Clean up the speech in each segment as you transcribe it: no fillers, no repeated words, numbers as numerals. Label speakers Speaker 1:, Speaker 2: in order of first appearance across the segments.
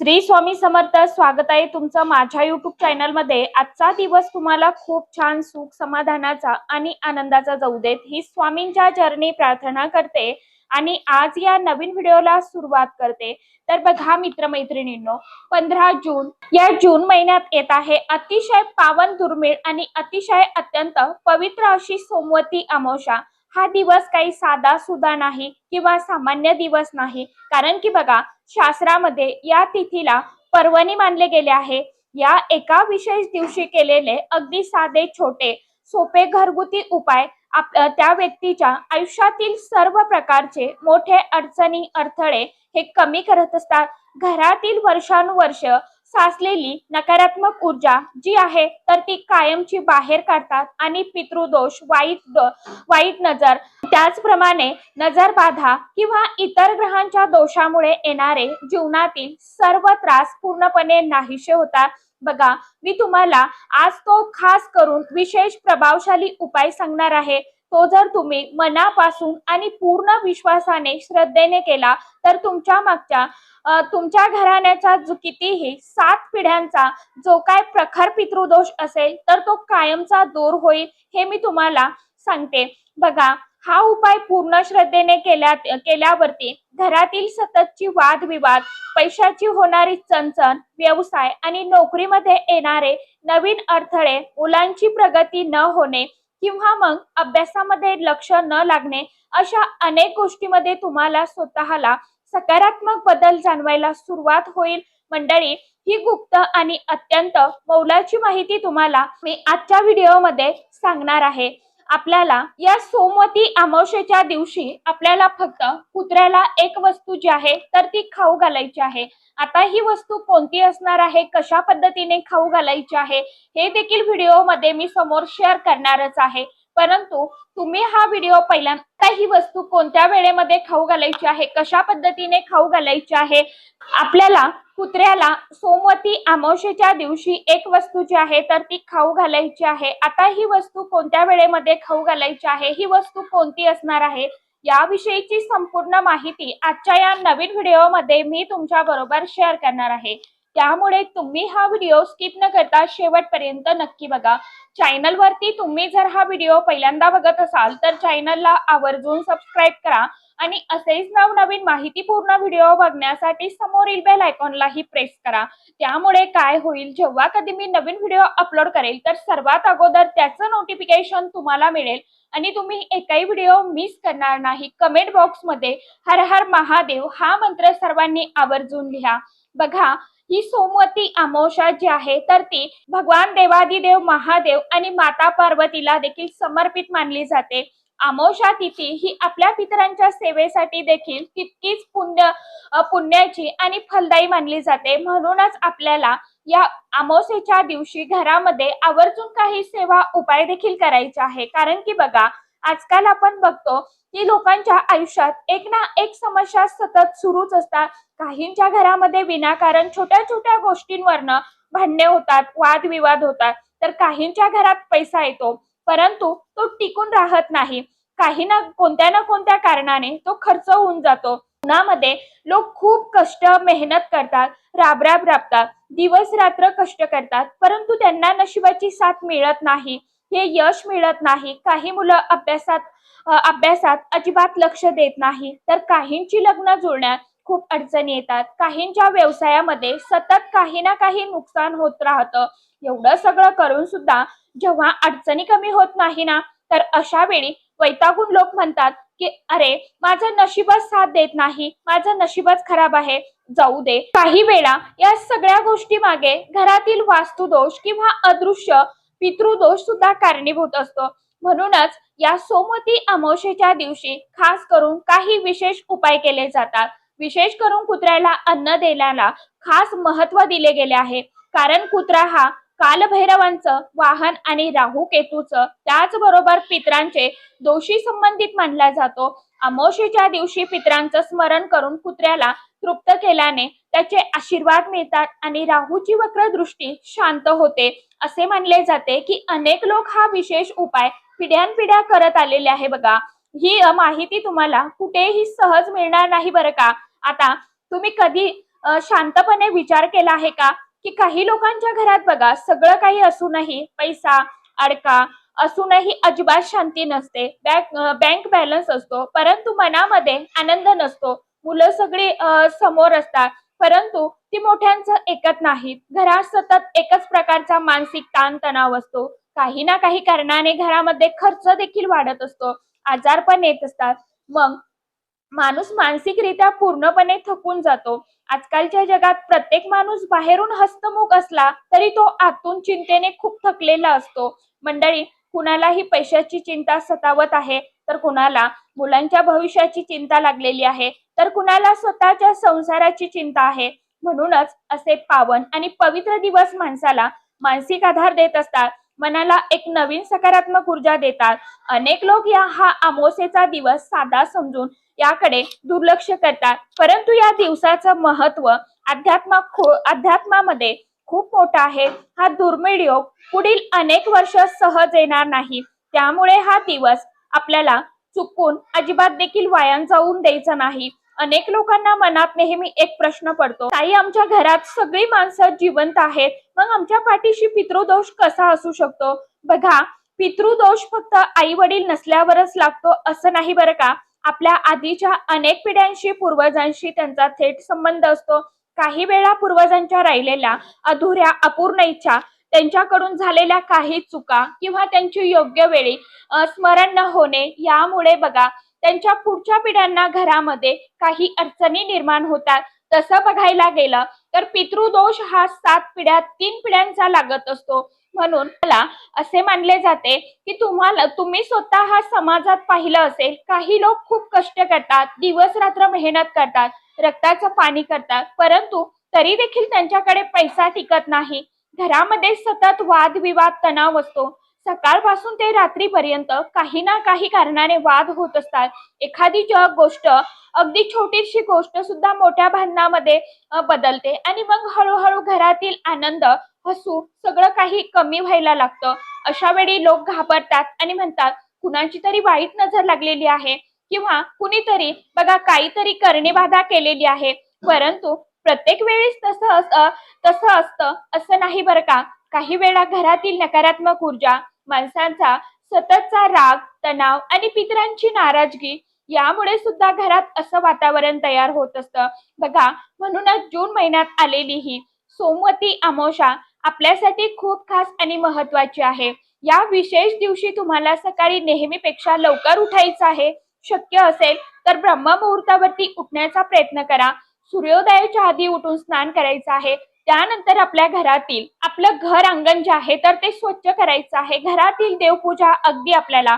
Speaker 1: श्री स्वामी समर्थ. स्वागत आहे तुमचं माझ्या युट्यूब चॅनल मध्ये. आजचा दिवस तुम्हाला खूप छान सुख समाधानाचा आणि आनंदाचा जाऊ देत ही स्वामींच्या चरणी प्रार्थना करते आणि आज या नवीन व्हिडिओला सुरुवात करते. तर बघा मित्रमैत्रिणींनो, 15 जून या जून महिन्यात येत आहे अतिशय पावन, दुर्मिळ आणि अतिशय अत्यंत पवित्र अशी सोमवती अमावस्या. हा दिवस काही साधा सुद्धा नाही किंवा सामान्य दिवस नाही, कारण की बघा शास्त्रामध्ये या तिथीला पर्वणी मानले गेले आहे. या एका विशेष दिवशी केलेले अगदी साधे, छोटे, सोपे घरगुती उपाय त्या व्यक्तीच्या आयुष्यातील सर्व प्रकारचे मोठे अडचणी, अडथळे हे कमी करत असतात. घरातील वर्षानुवर्ष साचलेली नकारात्मक ऊर्जा जी आहे तर ती कायमची बाहेर काढतात आणि पितृदोष, वाईट नजर, त्याचप्रमाणे नजर बाधा किंवा इतर ग्रहांच्या दोषामुळे येणारे जीवनातील सर्व त्रास पूर्णपणे नाहीसे होतात. बघा, मी तुम्हाला आज तो खास करून विशेष प्रभावशाली उपाय सांगणार आहे. तो जर तुम्ही मनापासून आणि पूर्ण विश्वासाने, श्रद्धेने केला तर तुमच्या घराण्याचा जो कितीही 7 पिढ्यांचा जो काय प्रखर पितृदोष असेल तर तो कायमचा दूर होईल, हे मी तुम्हाला सांगते. बघा, हा उपाय पूर्ण श्रद्धेने केल्यावरती घरातील सततची वादविवाद, पैशाची होणारी चणचण, व्यवसाय आणि नोकरीमध्ये येणारे नवीन अडथळे, मुलांची प्रगती न होणे किंवा मग अभ्यासामध्ये लक्ष न लागणे, अशा अनेक गोष्टीमध्ये तुम्हाला स्वतःला सकारात्मक बदल जाणवायला सुरुवात होईल. मंडळी, ही गुप्त आणि अत्यंत मोलाची माहिती तुम्हाला मी आजच्या व्हिडिओमध्ये सांगणार आहे. आपल्याला या सोमवती अमावस्येच्या दिवशी आपल्याला फक्त कुत्र्याला एक वस्तू जी आहे तर ती खाऊ घालायची आहे. आता ही वस्तू कोणती असणार आहे, कशा पद्धतीने खाऊ घालायची आहे, हे देखील व्हिडिओमध्ये मी समोर शेअर करणारच आहे. परंतु तुम्ही हा व्हिडिओ पहिल्यांदा ही वस्तू कोणत्या वेळेमध्ये खाऊ घालायची आहे, कशा पद्धतीने खाऊ घालायची आहे, आपल्याला कुत्र्याला सोमवती अमावस्येच्या दिवशी एक वस्तू जी आहे तर ती खाऊ घालायची आहे. आता ही वस्तू कोणत्या वेळेमध्ये खाऊ घालायची आहे, ही वस्तू कोणती असणार आहे, याविषयीची संपूर्ण माहिती आजच्या या नवीन व्हिडिओमध्ये मी तुमच्या बरोबर शेअर करणार आहे. त्यामुळे तुम्ही हा व्हिडिओ स्किप न करता शेवटपर्यंत नक्की बघा. चॅनल वरती तुम्ही जर हा व्हिडिओ पहिल्यांदा बघत असाल तर चॅनलला आवर्जून सबस्क्राईब करा आणि असेच नवनवीन माहितीपूर्ण व्हिडिओ बघण्यासाठी समोरील बेल आयकॉनलाही प्रेस करा. त्यामुळे काय होईल, जेव्हा कधी मी नवीन व्हिडिओ अपलोड करेल तर सर्वात अगोदर त्याचं नोटिफिकेशन तुम्हाला मिळेल आणि तुम्ही एकही व्हिडिओ मिस करणार नाही. कमेंट बॉक्समध्ये हर हर महादेव हा मंत्र सर्वांनी आवर्जून लिहा. बघा, ही सोमवती अमावस्या जी आहे तर ती भगवान देवादिदेव महादेव आणि माता पार्वतीला देखील समर्पित मानली जाते. अमावस्या तिथी ही आपल्या पितरांच्या सेवेसाठी देखील तितकीच पुण्याची आणि फलदायी मानली जाते. म्हणूनच आपल्याला या अमावस्येच्या दिवशी घरामध्ये आवर्जून काही सेवा उपाय देखील करायचे आहे. कारण की बघा, आजकाल आपण बघतो की लोकांच्या आयुष्यात एक ना एक समस्या सतत सुरूच असतात. काहींच्या घरामध्ये विनाकारण छोट्या छोट्या गोष्टींवरनं भांडणे होतात, वादविवाद होतात, तर काहींच्या घरात पैसा येतो परंतु तो टिकून राहत नाही. काही ना कोणत्या कारणाने तो खर्च होऊन जातो. उन्हामध्ये लोक खूप कष्ट, मेहनत करतात, राबतात, दिवस रात्र कष्ट करतात, परंतु त्यांना नशिबाची साथ मिळत नाही, हे यश मिळत नाही. काही मुलं अभ्यासात अजिबात लक्ष देत नाही, तर काहींची लग्न जुळण्यात खूप अडचणी येतात, काहींच्या व्यवसायामध्ये सतत काही ना काही नुकसान होत राहतं. एवढं सगळं करून सुद्धा जेव्हा अडचणी कमी होत नाही ना, तर अशा वेळी वैतागून लोक म्हणतात की अरे, माझं नशीबच साथ देत नाही, माझं नशीबच खराब आहे, जाऊ दे. काही वेळा या सगळ्या गोष्टी मागे घरातील वास्तुदोष किंवा अदृश्य पितृदोष सुद्धा कारणीभूत असतो. म्हणूनच या सोमवती अमावस्येच्या दिवशी खास करून काही विशेष उपाय केले जातात. विशेष करून कुत्र्याला अन्न देण्याला खास महत्त्व दिले गेले आहे. कारण कुत्रा हा कालभैरवांचं वाहन आणि राहू केतूचं, त्याचबरोबर पितरांचे दोषी संबंधित मानला जातो. अमावस्येच्या दिवशी पितरांचं स्मरण करून कुत्र्याला तृप्त केल्याने त्याचे आशीर्वाद मिळतात आणि राहूची वक्र दृष्टी शांत होते. असे मानले जाते की अनेक लोक हा विशेष उपाय पिढ्यानपिढ्या करत आलेले आहे. बघा, ही माहिती तुम्हाला कुठेही सहज मिळणार नाही बरं का. आता तुम्ही कधी शांतपणे विचार केला आहे का की काही लोकांच्या घरात बघा सगळं काही असूनही पैसा अडका असूनही अजिबात शांती नसते, बँक बॅलन्स असतो परंतु मनामध्ये आनंद नसतो, मुलं सगळी समोर असतात परंतु ती मोठ्यांचं ऐकत नाहीत, घरात सतत एकच प्रकारचा मानसिक ताण तणाव असतो, काही ना काही कारणाने घरामध्ये खर्च देखील वाढत असतो, आजार पण येत असतात, मग माणूस मानसिकरित्या पूर्णपणे थकून जातो. आजकालच्या जगात प्रत्येक माणूस बाहेरून हसतमुख असला तरी तो आतून चिंतेने खूप थकलेला असतो. मंडळी, कुणालाही पैशाची चिंता सतावत आहे, तर कुणाला मुलांच्या भविष्याची चिंता लागलेली आहे, तर कुणाला स्वतःच्या संसाराची चिंता आहे. म्हणूनच असे पावन आणि पवित्र दिवस माणसाला मानसिक आधार देत असतात, मनाला एक नवीन सकारात्मक ऊर्जा देतात. अनेक लोक हा अमावस्येचा दिवस साधा समजून याकडे दुर्लक्ष करतात, परंतु या दिवसाचं महत्व अध्यात्मामध्ये खूप मोठा आहे. हा दुर्मिळ योग पुढील अनेक वर्ष सहज येणार नाही, त्यामुळे हा दिवस आपल्याला चुकून अजिबात देखील वाया जाऊन द्यायचा नाही. अनेक लोकांना मनात नेहमी एक प्रश्न पडतो, ताई आमच्या घरात सगळी माणसं जिवंत आहेत, मग आमच्या पाठीशी पितृदोष कसा असू शकतो? बघा, पितृदोष फक्त आई वडील नसल्यावरच लागतो असं नाही बरं का. आपल्या आधीच्या अनेक पिढ्यांशी पूर्वजांशी त्यांचा थेट संबंध असतो. काही वेळा पूर्वजांच्या राहिलेल्या अधुऱ्या अपूर्ण इच्छा, त्यांच्याकडून झालेल्या काही चुका किंवा त्यांची योग्य वेळी स्मरण न होणे यामुळे बघा त्यांच्या पुढच्या पिढ्यांना घरामध्ये काही अडचणी निर्माण होतात. तसं बघायला गेलं तर पितृदोष हा 7 पिढ्या 3 पिढ्यांचा लागत असतो. म्हणून मला असे मानले जाते की तुम्ही स्वतः हा समाजात पाहिलं असेल, काही लोक खूप कष्ट करतात, दिवस रात्र मेहनत करतात, रक्ताचं पाणी करतात, परंतु तरी देखील त्यांच्याकडे पैसा टिकत नाही. घरामध्ये सतत वादविवाद तणाव असतो, सकाळपासून ते रात्रीपर्यंत काही ना काही कारणाने वाद होत असतात. एखादी गोष्ट, अगदी छोटीशी गोष्ट सुद्धा मोठ्या भांडणामध्ये बदलते आणि मग हळूहळू घरातील आनंद हसू सगळं काही कमी व्हायला लागतं. अशा वेळी लोक घाबरतात आणि म्हणतात कुणाची तरी वाईट नजर लागलेली आहे किंवा कुणीतरी बघा काहीतरी करणेबाधा केलेली आहे. परंतु प्रत्येक वेळेस तसं असतं असं नाही बरं का. काही वेळा घरातील नकारात्मक ऊर्जा, माणसांचा सततचा राग, तणाव आणि पितरांची नाराजगी यामुळे सुद्धा घरात असं वातावरण तयार होत असतं. बघा, म्हणूनच जून महिन्यात आलेली ही सोमवती अमावस्या आपल्यासाठी खूप खास आणि महत्वाची आहे. या विशेष दिवशी तुम्हाला सकाळी नेहमीपेक्षा लवकर उठायचं आहे. शक्य असेल तर ब्रह्ममुहूर्तावरती उठण्याचा प्रयत्न करा. सूर्योदयाच्या आधी उठून स्नान करायचं आहे. त्यानंतर आपल्या घरातील आपलं घर अंगण जे आहे तर ते स्वच्छ करायचं आहे. घरातील देवपूजा अगदी आपल्याला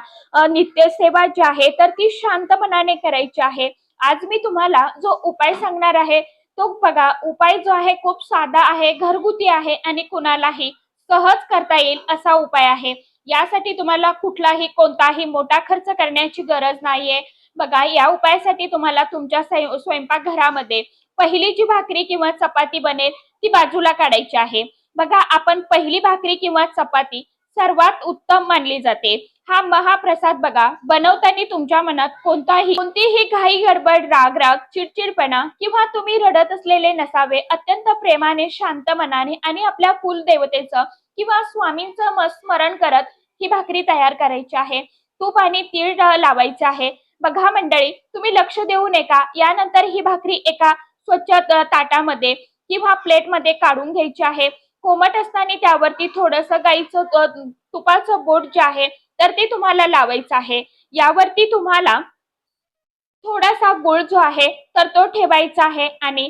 Speaker 1: नित्यसेवा जी आहे तर ती शांत मनाने करायची आहे. आज मी तुम्हाला जो उपाय सांगणार आहे तो बघा, उपाय जो आहे खूप साधा आहे, घरगुती आहे आणि कुणालाही सहज करता येईल असा उपाय आहे. यासाठी तुम्हाला कुठलाही कोणताही मोठा खर्च करण्याची गरज नाहीये. बघा, या उपायासाठी तुम्हाला तुमच्या स्वयंपाकघरामध्ये पहिली जी भाकरी किंवा चपाती बनेल ती बाजूला काढायची आहे. बघा, आपण पहिली भाकरी किंवा चपाती सर्वात उत्तम मानली जाते. हा महाप्रसाद बघा बनवताना तुमच्या मनात कोणतीही घाई गडबड, राग चिडचिडपणा किंवा तुम्ही रडत असलेले नसावे. अत्यंत प्रेमाने, शांत मनाने आणि आपल्या कुलदेवतेचं किंवा स्वामींचं स्मरण करत ही भाकरी तयार करायची आहे. तूप आणि तीळ लावायचे आहे. बघा मंडळी, तुम्ही लक्ष देऊ नका. यानंतर ही भाकरी एका स्वच्छ ताटामध्ये किंवा प्लेटमध्ये काढून घ्यायची आहे. कोमट असताना त्यावरती थोडंसं गाईचं तुपाचं बोट जे आहे तर ते तुम्हाला लावायचं आहे. यावरती तुम्हाला थोडासा गुळ जो आहे तर तो ठेवायचा आहे आणि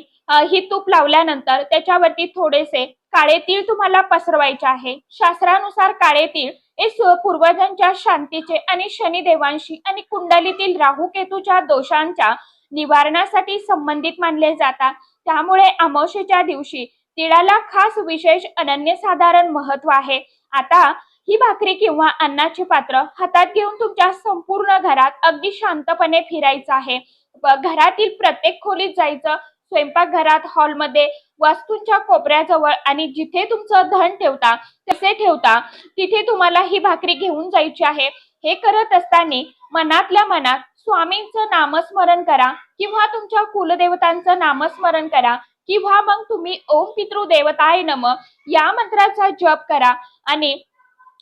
Speaker 1: ही तूप लावल्यानंतर त्याच्यावरती थोडेसे काळे तीळ तुम्हाला पसरवायचे आहे. शास्त्रानुसार काळे तीळ हे पूर्वजांच्या शांतीचे आणि शनिदेवांशी आणि कुंडलीतील राहू केतूच्या दोषांच्या निवारणासाठी संबंधित मानले जातात. त्यामुळे अमावस्येच्या दिवशी तिळाला खास विशेष अनन्यसाधारण महत्व आहे. आता ही भाकरी किंवा अन्नाचे पात्र हातात घेऊन तुमच्या संपूर्ण घरात अगदी शांतपणे फिरायचं आहे. घरातील प्रत्येक खोलीत जायचं, स्वयंपाकघरात, हॉलमध्ये, वस्तूंच्या कोपऱ्याजवळ आणि जिथे तुमचं धन ठेवता तिथे तुम्हाला ही भाकरी घेऊन जायची आहे. हे करत असताना मनातल्या मनात स्वामींचं नामस्मरण करा किंवा तुमच्या कुलदेवतांचं नामस्मरण करा. किंवा मग तुम्ही ओम पितृदेवताय नमः या मंत्राचा जप करा। आणि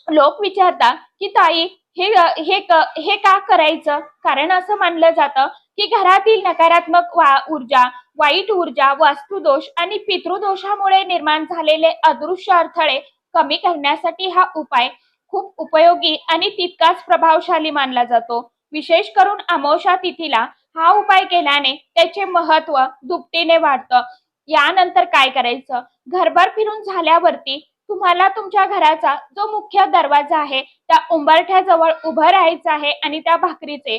Speaker 1: लोक विचारतात की ताई हे का करायचं? कारण असं मानलं जातं की घरातील नकारात्मक ऊर्जा, वाईट ऊर्जा, वास्तुदोष आणि पितृदोषामुळे निर्माण झालेले अदृश्य अडथळे कमी करण्यासाठी हा उपाय खूप उपयोगी आणि तितकाच प्रभावशाली मानला जातो। विशेष करून अमावस्या तिथीला हा उपाय केल्याने त्याचे महत्व दुपटीने वाढतं। यानंतर काय करायचं? घरभर फिरून झाल्यावरती तुम्हाला तुमच्या घराचा जो मुख्य दरवाजा आहे त्या उंबरठ्याजवळ उभं राहायचं आहे आणि त्या भाकरीचे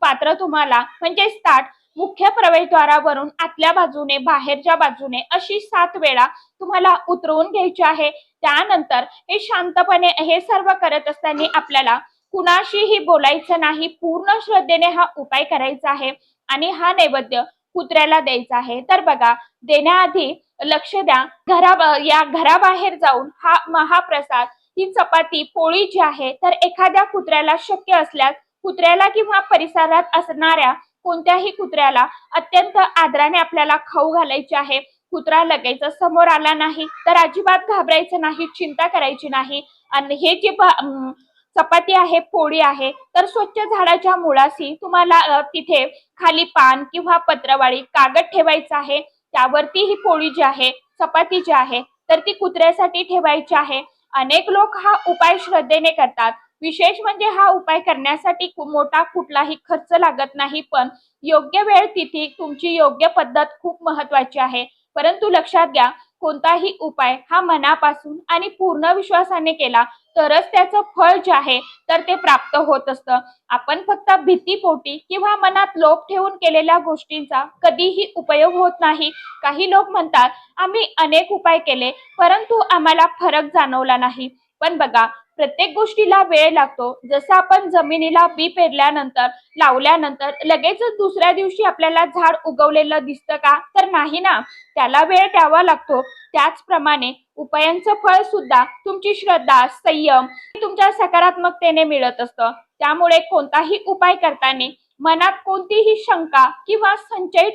Speaker 1: पात्र तुम्हाला म्हणजेच ताट मुख्य प्रवेशद्वारावरून आतल्या बाजूने बाहेरच्या बाजूने अशी 7 वेळा तुम्हाला उतरवून घ्यायची आहे। त्यानंतर हे शांतपणे हे सर्व करत असताना आपल्याला कुणाशीही बोलायचं नाही, पूर्ण श्रद्धेने हा उपाय करायचा आहे आणि हा नैवेद्य कुत्र्याला द्यायचा आहे। तर बघा, देण्याआधी लक्ष द्या, घराबाहेर जाऊन हा महाप्रसाद, ही चपाती पोळी जी आहे तर एखाद्या कुत्र्याला शक्य असल्यास कुत्र्याला किंवा परिसरात असणाऱ्या कोणत्याही कुत्र्याला अत्यंत आदराने आपल्याला खाऊ घालायची आहे। कुत्रा लगेच समोर आला नाही तर अजिबात घाबरायचं नाही, चिंता करायची नाही। आणि हे जे चपाती आहे, पोळी आहे, तर स्वच्छ झाडाच्या मुळाशी तुम्हाला तिथे खाली पान किंवा पत्रवाळी कागद ठेवायचा आहे। त्यावरती ही पोळी जी आहे, चपाती जी आहे तर ती कुत्र्यासाठी ठेवायची आहे। अनेक लोक हा उपाय श्रद्धेने करतात। विशेष म्हणजे हा उपाय करण्यासाठी मोठा कुठलाही खर्च लागत नाही, पण योग्य वेळ, तिथी, तुमची योग्य पद्धत खूप महत्वाची आहे। परंतु लक्षात घ्या, कोणताही उपाय हा मनापासून आणि पूर्ण विश्वासाने केला तरच त्याचं फळ जे आहे तर ते प्राप्त होत असतं। आपण फक्त भीतीपोटी किंवा मनात लोभ ठेवून केलेल्या गोष्टींचा कधीही उपयोग होत नाही। काही लोक म्हणतात आम्ही अनेक उपाय केले परंतु आम्हाला फरक जाणवला नाही। पण बघा, प्रत्येक गोष्टीला वेळ लागतो। जसं आपण जमिनीला बी पेरल्यानंतर, लावल्यानंतर लगेचच दुसऱ्या दिवशी आपल्याला झाड उगवलेलं दिसतं का? तर नाही ना, त्याला वेळ द्यावा लागतो। त्याचप्रमाणे उपायांचं फळ सुद्धा तुमची श्रद्धा, संयम, तुमच्या सकारात्मकतेने मिळत असतं। त्यामुळे कोणताही उपाय करताना मनात कोणतीही शंका किंवा संशय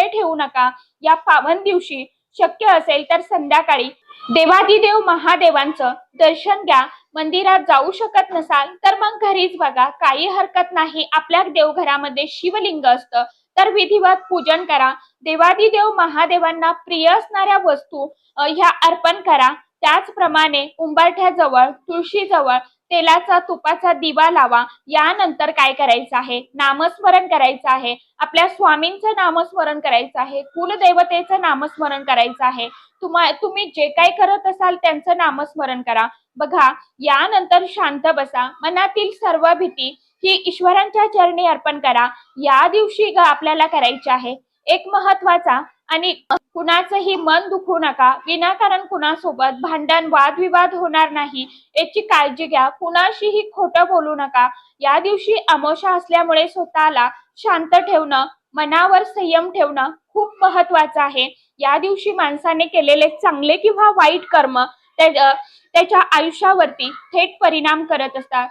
Speaker 1: ठेवू नका। या पावन दिवशी शक्य असेल तर संध्याकाळी देवादिदेव महादेवांचं दर्शन घ्या। मंदिरात जाऊ शकत नसाल तर मग घरीच बघा, काही हरकत नाही। आपल्या देवघरामध्ये शिवलिंग असतं तर विधिवत पूजन करा। देवादिदेव महादेवांना प्रिय असणाऱ्या वस्तू ह्या अर्पण करा। त्याचप्रमाणे उंबरठ्याजवळ, तुळशीजवळ तेलाचा तुपाचा दिवा लावा। यानंतर काय करायचं आहे? नामस्मरण करायचं आहे। आपल्या स्वामींचं नामस्मरण करायचं आहे, कुलदेवतेचं नामस्मरण करायचं आहे। तुम्ही जे काय करत असाल त्यांचं नामस्मरण करा। बघा, यानंतर शांत बसा, मनातील सर्व भीती ही ईश्वरांच्या चरणी अर्पण करा। या दिवशी आपल्याला करायचे आहे एक महत्वाचा, आणि कुणाचंही मन दुखवू नका। विनाकारण कुणासोबत भांडण वादविवाद होणार नाही याची काळजी घ्या। कुणाशीही खोटं बोलू नका। या दिवशी अमावस्या असल्यामुळे स्वतःला शांत ठेवणं, मनावर संयम ठेवणं खूप महत्वाचं आहे। या दिवशी माणसाने केलेले चांगले किंवा वाईट कर्म त्याच्या आयुष्यावरती थेट परिणाम करत असतात।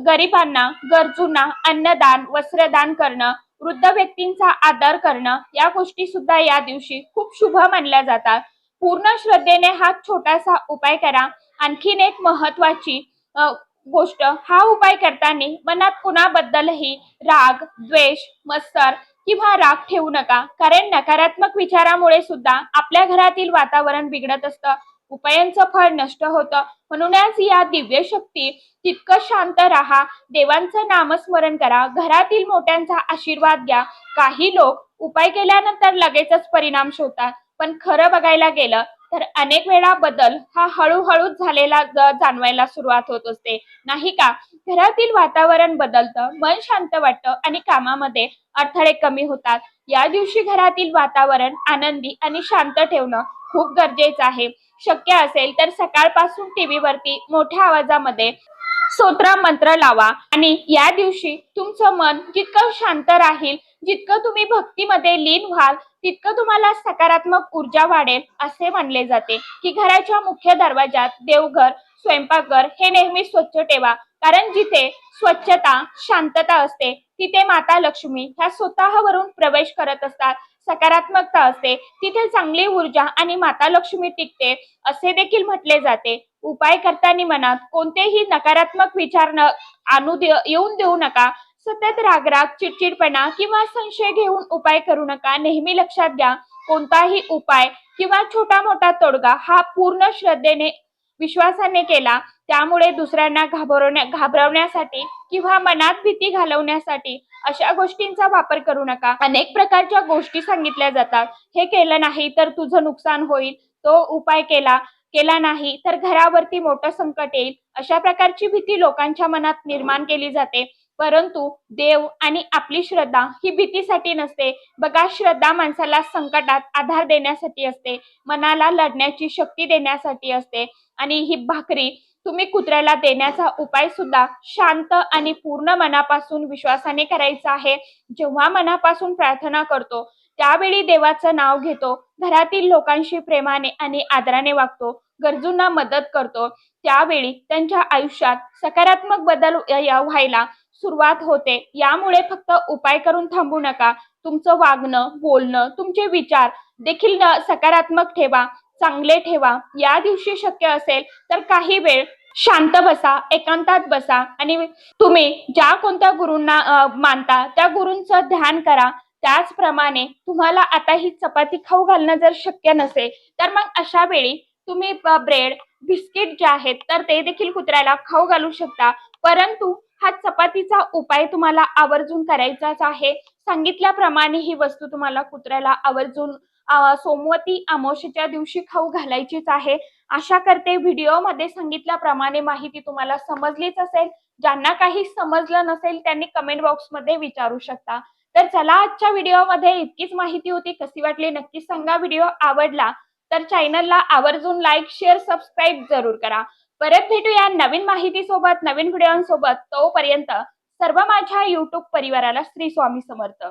Speaker 1: गरिबांना, गरजूंना अन्नदान, वस्त्रदान करणं, वृद्ध व्यक्तींचा आदर करणं या गोष्टी सुद्धा या दिवशी खूप शुभ मानल्या जातात। पूर्ण श्रद्धेने हा छोटासा उपाय करा। आणखीन एक महत्वाची गोष्ट, हा उपाय करताना मनात कुणाबद्दलही राग, द्वेष, मत्सर किंवा राग ठेवू नका। कारण नकारात्मक विचारामुळे सुद्धा आपल्या घरातील वातावरण बिघडत असतं, उपायांचं फळ नष्ट होतं। म्हणूनच या दिव्य शक्ती तितकं शांत राहा, देवांचं नामस्मरण करा, घरातील मोठ्यांचा आशीर्वाद घ्या। काही लोक उपाय केल्यानंतर लगेचच परिणाम शोधतात, पण खरं बघायला गेलं तर अनेक वेळा बदल हा हळूहळूच झालेला जाणवायला सुरुवात होत असते, नाही का? घरातील वातावरण बदलतं, मन शांत वाटतं आणि कामामध्ये अडथळे कमी होतात। या दिवशी घरातील वातावरण आनंदी आणि शांत ठेवणं खूप गरजेचं आहे। शक्य असेल तर सकाळपासून टीव्हीवरती मोठ्या आवाजामध्ये स्तोत्र मंत्र लावा। आणि या दिवशी तुमचं मन जितकं शांत राहील, जितकं तुम्ही भक्तीमध्ये लीन व्हाल, तितकं तुम्हाला सकारात्मक ऊर्जा वाढेल असे मानले जाते। की घराच्या मुख्य दरवाजात देवघर, स्वयंपाकघर हे नेहमी स्वच्छ ठेवा। कारण जिथे स्वच्छता, शांतता असते तिथे माता लक्ष्मी ह्या स्वतःवरून प्रवेश करत असतात। सकारात्मकता असते, तिथे चांगली ऊर्जा आणि माता लक्ष्मी टिकते असे देखील म्हटले जाते. उपाय करताना मनात कोणतेही नकारात्मक विचार येऊन देऊ नका. सतत रागराग, चिडचिडपणा किंवा संशय घेऊन उपाय करू नका. नेहमी लक्षात घ्या, कोणताही उपाय किंवा छोटा मोठा तोडगा हा पूर्ण श्रद्धेने, विश्वासाने केला, त्यामुळे दुसऱ्यांना घाबरवण्यासाठी किंवा मनात भीती घालवण्यासाठी अशा गोष्टींचा वापर करू नका. अनेक प्रकारच्या गोष्टी सांगितल्या जातात. हे केलं नाही तर तुझं नुकसान होईल, तो उपाय केला केला नाही तर घरावरती मोठं संकट येईल, अशा प्रकारची भीती लोकांच्या मनात निर्माण केली जाते. परंतु देव आणि आपली श्रद्धा ही भीतीसाठी नसते. बघा, श्रद्धा माणसाला संकटात आधार देण्यासाठी असते, मनाला लढण्याची शक्ती देण्यासाठी असते. आणि ही भाकरी तुम्ही कुत्र्याला देण्याचा उपाय सुद्धा शांत आणि पूर्ण मनापासून विश्वासाने करायचा आहे. जेव्हा मनापासून प्रार्थना करतो, त्यावेळी देवाचं नाव घेतो, घरातील लोकांशी प्रेमाने आणि आदराने वागतो, गरजूंना मदत करतो, त्यावेळी त्यांच्या आयुष्यात सकारात्मक बदल व्हायला सुरुवात होते. यामुळे फक्त उपाय करून थांबू नका. तुमचं वागणं, बोलणं, तुमचे विचार देखील सकारात्मक ठेवा, चांगले ठेवा. या दिवशी शक्य असेल तर काही वेळ शांत बसा, एकांतात बसा आणि तुम्ही ज्या कोणत्या गुरूंना मानता त्या गुरूंचं ध्यान करा. त्याचप्रमाणे तुम्हाला आता ही चपाती खाऊ घालणं जर शक्य नसेल तर मग अशा वेळी तुम्ही ब्रेड, बिस्किट जे आहेत तर ते देखील कुत्र्याला खाऊ घालू शकता. परंतु हा चपातीचा उपाय तुम्हाला आवर्जून करायचाच आहे. सांगितल्याप्रमाणे ही वस्तू तुम्हाला कुत्र्याला आवर्जून सोमवती अमावस्येच्या दिवशी खाऊ घालायचीच आहे. आशा करते व्हिडिओमध्ये सांगितल्याप्रमाणे माहिती तुम्हाला समजलीच असेल. ज्यांना काही समजलं नसेल त्यांनी कमेंट बॉक्समध्ये विचारू शकता. तर चला, आजच्या व्हिडिओमध्ये इतकीच माहिती होती. कशी वाटली नक्की सांगा. व्हिडिओ आवडला तर चॅनलला आवर्जून लाईक, शेअर, सबस्क्राईब जरूर करा. परत भेटूया नवीन माहितीसोबत, नवीन व्हिडिओसोबत. तोपर्यंत सर्व माझ्या युट्यूब परिवाराला श्री स्वामी समर्थ.